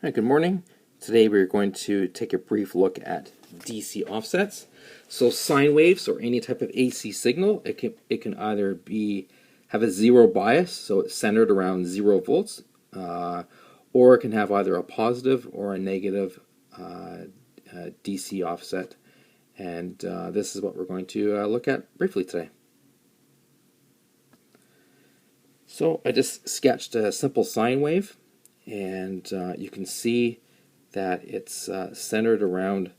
Hi, good morning. Today we're going to take a brief look at DC offsets. So sine waves or any type of AC signal, it can either have a zero bias, so it's centered around 0 volts, or it can have either a positive or a negative DC offset. And this is what we're going to look at briefly today. So I just sketched a simple sine wave, and you can see that it's centered around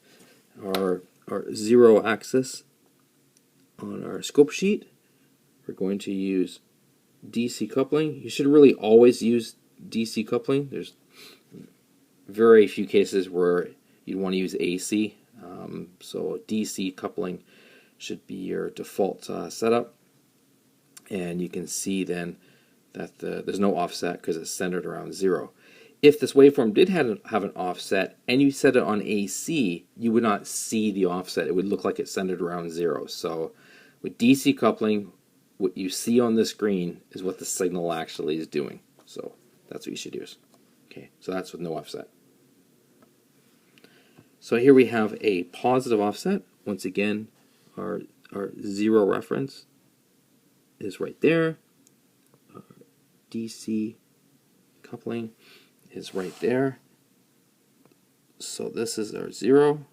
our zero axis on our scope sheet. We're going to use DC coupling. You should really always use DC coupling. There's very few cases where you'd want to use AC. So DC coupling should be your default setup. And you can see then that there's no offset because it's centered around 0. If this waveform did have an offset and you set it on AC, you would not see the offset. It would look like it's centered around 0. So with DC coupling, what you see on the screen is what the signal actually is doing. So that's what you should use. Okay, so that's with no offset. So here we have a positive offset. Once again, our 0 reference is right there. DC coupling is right there. So this is our 0.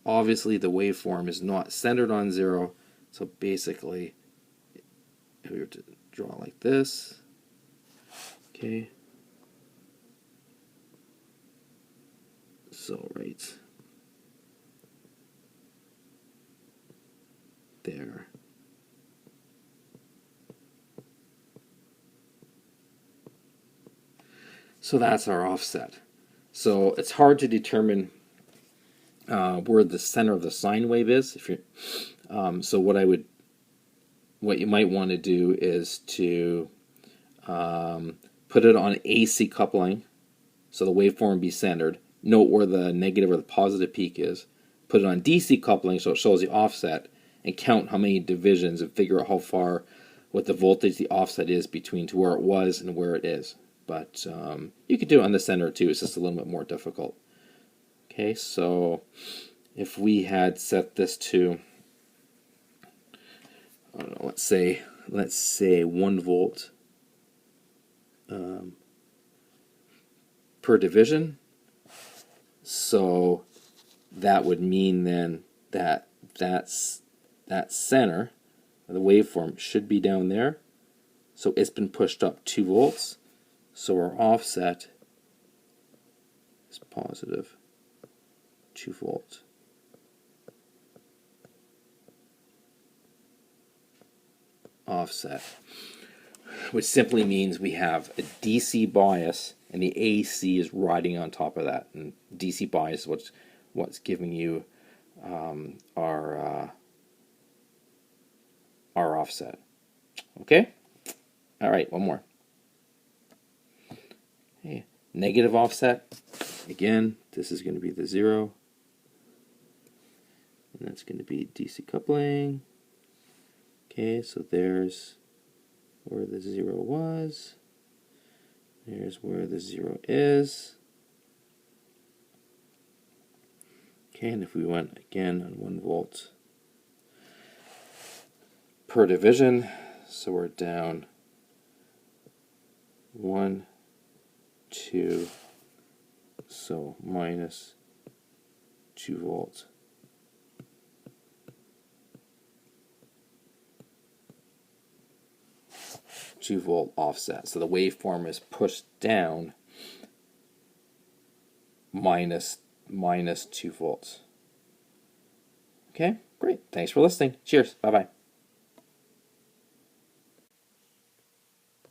Obviously the waveform is not centered on 0, so basically if we were to draw like this, okay, so right there. So that's our offset. So it's hard to determine where the center of the sine wave is. If you're, so what you might want to do is to put it on AC coupling, so the waveform be centered. Note where the negative or the positive peak is. Put it on DC coupling so it shows the offset, and count how many divisions and figure out how far, what the voltage the offset is between to where it was and where it is. But you could do it on the center too. It's just a little bit more difficult. Okay, so if we had set this to, I don't know, let's say 1 volt per division. So that would mean then that that center of the waveform should be down there. So it's been pushed up 2 volts. So our offset is positive 2 volts. Offset, which simply means we have a DC bias and the AC is riding on top of that. And DC bias is what's giving you our offset. Okay? All right, one more. Okay. Negative offset. Again, this is going to be the 0. And that's going to be DC coupling. Okay, so there's where the 0 was. There's where the 0 is. Okay, and if we went again on 1 volt per division, so we're down 1, 2, so minus 2 volts. Volt offset. So the waveform is pushed down minus 2 volts. Okay, great. Thanks for listening. Cheers. Bye-bye.